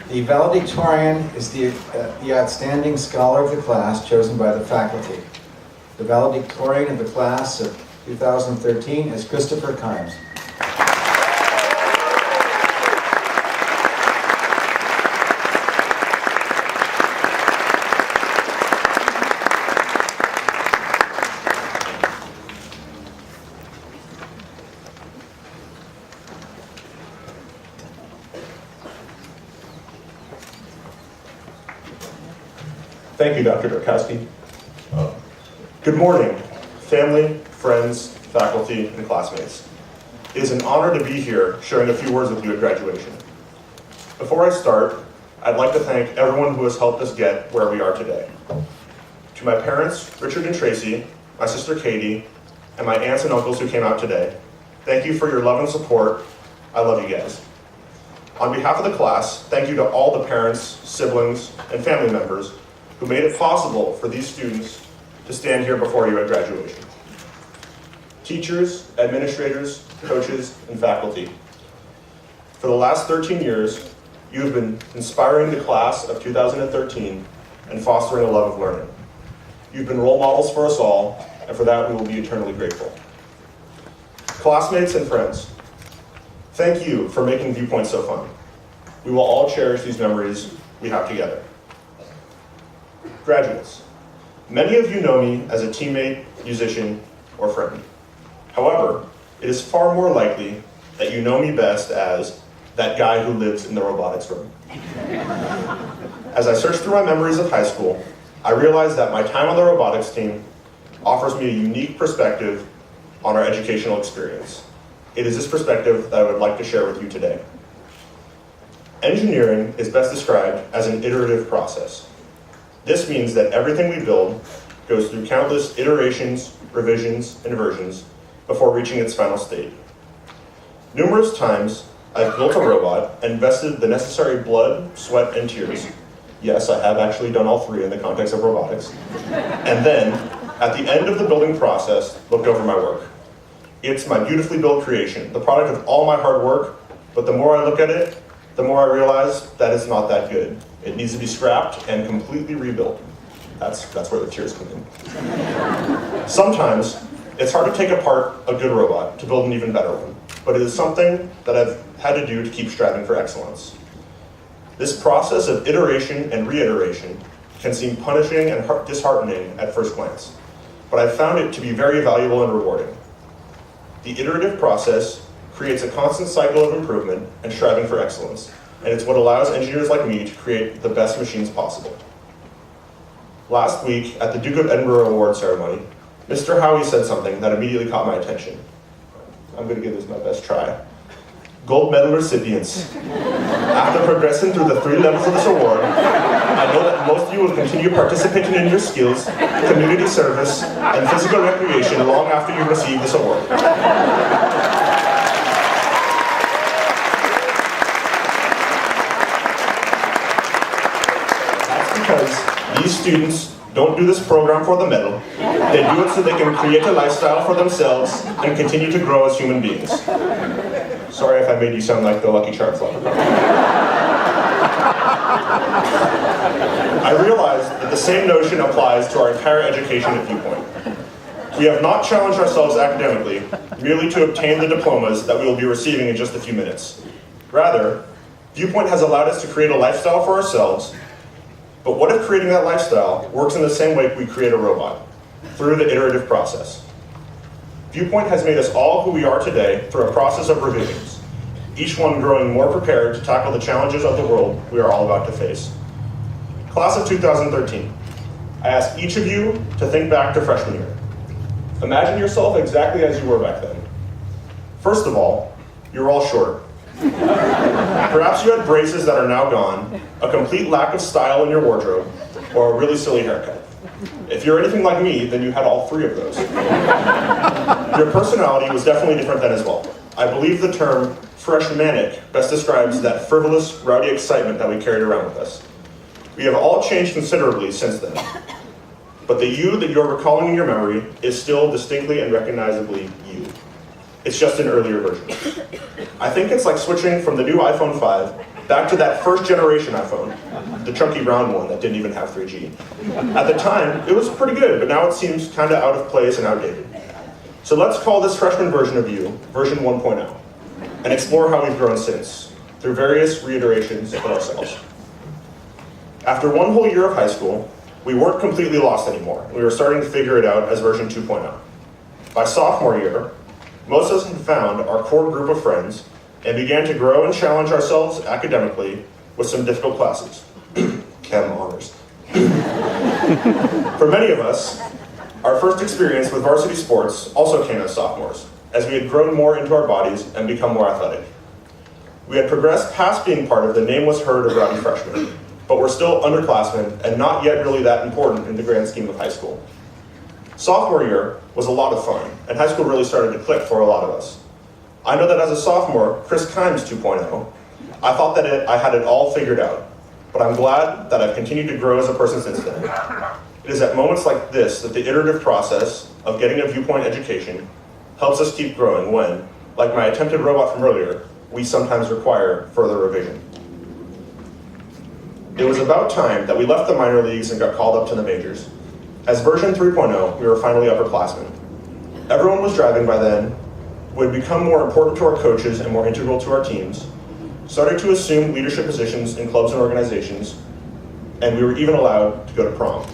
The valedictorian is the outstanding scholar of the class chosen by the faculty. The valedictorian of the class of 2013 is Christopher Kimes. Thank you, Dr. Durkowski. Good morning, family, friends, faculty, and classmates. It is an honor to be here sharing a few words with you at graduation. Before I start, I'd like to thank everyone who has helped us get where we are today. To my parents, Richard and Tracy, my sister Katie, and my aunts and uncles who came out today, thank you for your love and support. I love you guys. On behalf of the class, thank you to all the parents, siblings, and family members who made it possible for these students to stand here before you at graduation. Teachers, administrators, coaches, and faculty. For the last 13 years, you have been inspiring the class of 2013 and fostering a love of learning. You've been role models for us all, and for that we will be eternally grateful. Classmates and friends, thank you for making Viewpoint so fun. We will all cherish these memories we have together. Graduates, many of you know me as a teammate, musician, or friend. However, it is far more likely that you know me best as that guy who lives in the robotics room. As I searched through my memories of high school, I realized that my time on the robotics team offers me a unique perspective on our educational experience. It is this perspective that I would like to share with you today. Engineering is best described as an iterative process. This means that everything we build goes through countless iterations, revisions, and versions before reaching its final state. Numerous times, I've built a robot and invested the necessary blood, sweat, and tears. Yes, I have actually done all three in the context of robotics. And then, at the end of the building process, looked over my work. It's my beautifully built creation, the product of all my hard work, but the more I look at it, the more I realize that it's not that good. It needs to be scrapped and completely rebuilt. That's where the tears come in. Sometimes, it's hard to take apart a good robot to build an even better one, but it is something that I've had to do to keep striving for excellence. This process of iteration and reiteration can seem punishing and disheartening at first glance, but I've found it to be very valuable and rewarding. The iterative process creates a constant cycle of improvement and striving for excellence, and it's what allows engineers like me to create the best machines possible. Last week, at the Duke of Edinburgh Award ceremony, Mr. Howie said something that immediately caught my attention. I'm going to give this my best try. Gold medal recipients. After progressing through the 3 levels of this award, I know that most of you will continue participating in your skills, community service, and physical recreation long after you receive this award. Because these students don't do this program for the medal. They do it so they can create a lifestyle for themselves and continue to grow as human beings. Sorry if I made you sound like the Lucky Charms leprechaun. I realize that the same notion applies to our entire education at Viewpoint. We have not challenged ourselves academically merely to obtain the diplomas that we will be receiving in just a few minutes. Rather, Viewpoint has allowed us to create a lifestyle for ourselves. But what if creating that lifestyle works in the same way we create a robot, through the iterative process? Viewpoint has made us all who we are today through a process of revisions, each one growing more prepared to tackle the challenges of the world we are all about to face. Class of 2013, I ask each of you to think back to freshman year. Imagine yourself exactly as you were back then. First of all, you were all short. Perhaps you had braces that are now gone, a complete lack of style in your wardrobe, or a really silly haircut. If you're anything like me, then you had all 3 of those. Your personality was definitely different then as well. I believe the term freshmanic best describes that frivolous, rowdy excitement that we carried around with us. We have all changed considerably since then. But the you that you're recalling in your memory is still distinctly and recognizably you. It's just an earlier version. I think it's like switching from the new iPhone 5 Back to that first generation iPhone, the chunky round one that didn't even have 3G. At the time, it was pretty good, but now it seems kind of out of place and outdated. So let's call this freshman version of you version 1.0 and explore how we've grown since, through various reiterations of ourselves. After one whole year of high school, we weren't completely lost anymore. We were starting to figure it out as version 2.0. By sophomore year, most of us had found our core group of friends and began to grow and challenge ourselves academically with some difficult classes. Chem honors. For many of us, our first experience with varsity sports also came as sophomores, as we had grown more into our bodies and become more athletic. We had progressed past being part of the nameless herd of rowdy freshmen, but were still underclassmen and not yet really that important in the grand scheme of high school. Sophomore year was a lot of fun, and high school really started to click for a lot of us. I know that as a sophomore, Chris Kimes 2.0, I thought that I had it all figured out, but I'm glad that I've continued to grow as a person since then. It is at moments like this that the iterative process of getting a Viewpoint education helps us keep growing when, like my attempted robot from earlier, we sometimes require further revision. It was about time that we left the minor leagues and got called up to the majors. As version 3.0, we were finally upperclassmen. Everyone was driving by then, would become more important to our coaches and more integral to our teams, started to assume leadership positions in clubs and organizations, and we were even allowed to go to prom.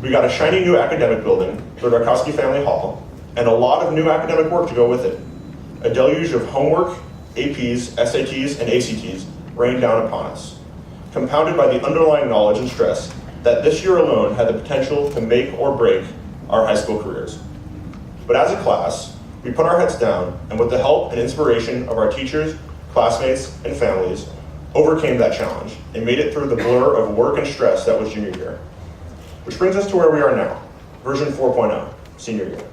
We got a shiny new academic building, the Rakowski Family Hall, and a lot of new academic work to go with it. A deluge of homework, APs, SATs, and ACTs rained down upon us, compounded by the underlying knowledge and stress that this year alone had the potential to make or break our high school careers. But as a class, we put our heads down, and with the help and inspiration of our teachers, classmates, and families, overcame that challenge and made it through the blur of work and stress that was junior year. Which brings us to where we are now, version 4.0, senior year.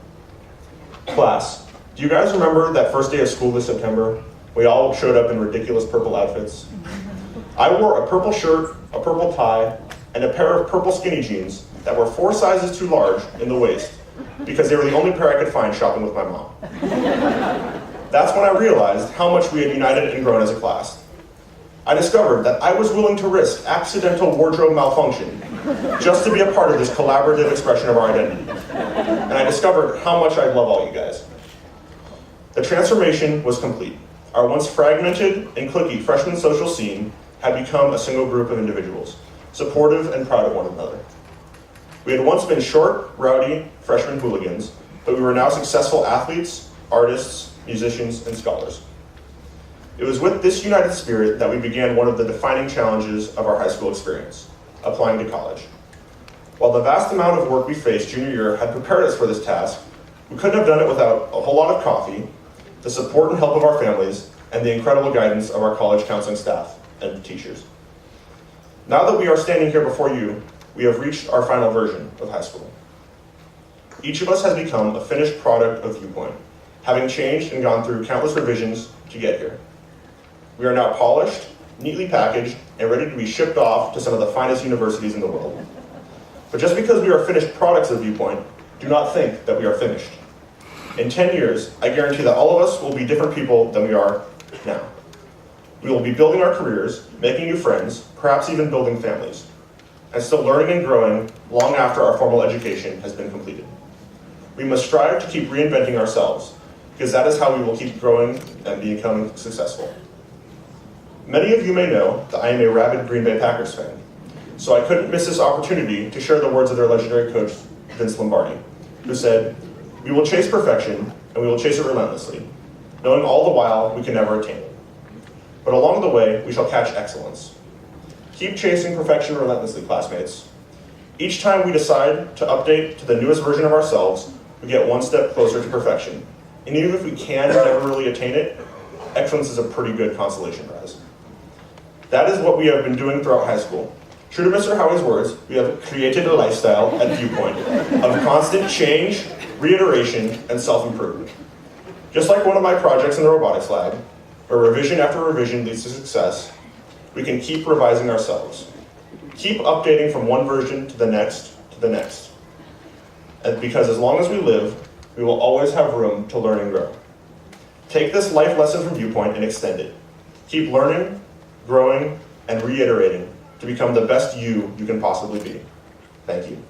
Class, do you guys remember that first day of school this September? We all showed up in ridiculous purple outfits. I wore a purple shirt, a purple tie, and a pair of purple skinny jeans that were 4 sizes too large in the waist because they were the only pair I could find shopping with my mom. That's when I realized how much we had united and grown as a class. I discovered that I was willing to risk accidental wardrobe malfunction just to be a part of this collaborative expression of our identity. And I discovered how much I love all you guys. The transformation was complete. Our once fragmented and cliquey freshman social scene had become a single group of individuals, supportive and proud of one another. We had once been short, rowdy freshman hooligans, but we were now successful athletes, artists, musicians, and scholars. It was with this united spirit that we began one of the defining challenges of our high school experience, applying to college. While the vast amount of work we faced junior year had prepared us for this task, we couldn't have done it without a whole lot of coffee, the support and help of our families, and the incredible guidance of our college counseling staff and teachers. Now that we are standing here before you, we have reached our final version of high school. Each of us has become a finished product of Viewpoint, having changed and gone through countless revisions to get here. We are now polished, neatly packaged, and ready to be shipped off to some of the finest universities in the world. But just because we are finished products of Viewpoint, do not think that we are finished. In 10 years, I guarantee that all of us will be different people than we are now. We will be building our careers, making new friends, perhaps even building families, and still learning and growing long after our formal education has been completed. We must strive to keep reinventing ourselves, because that is how we will keep growing and becoming successful. Many of you may know that I am a rabid Green Bay Packers fan, so I couldn't miss this opportunity to share the words of their legendary coach, Vince Lombardi, who said, "We will chase perfection, and we will chase it relentlessly, knowing all the while we can never attain it. But along the way, we shall catch excellence." Keep chasing perfection relentlessly, classmates. Each time we decide to update to the newest version of ourselves, we get one step closer to perfection. And even if we can never really attain it, excellence is a pretty good consolation prize. That is what we have been doing throughout high school. True to Mr. Howie's words, we have created a lifestyle at Viewpoint of constant change, reiteration, and self-improvement. Just like one of my projects in the robotics lab, where revision after revision leads to success, we can keep revising ourselves. Keep updating from one version to the next to the next. And because as long as we live, we will always have room to learn and grow. Take this life lesson from Viewpoint and extend it. Keep learning, growing, and reiterating to become the best you can possibly be. Thank you.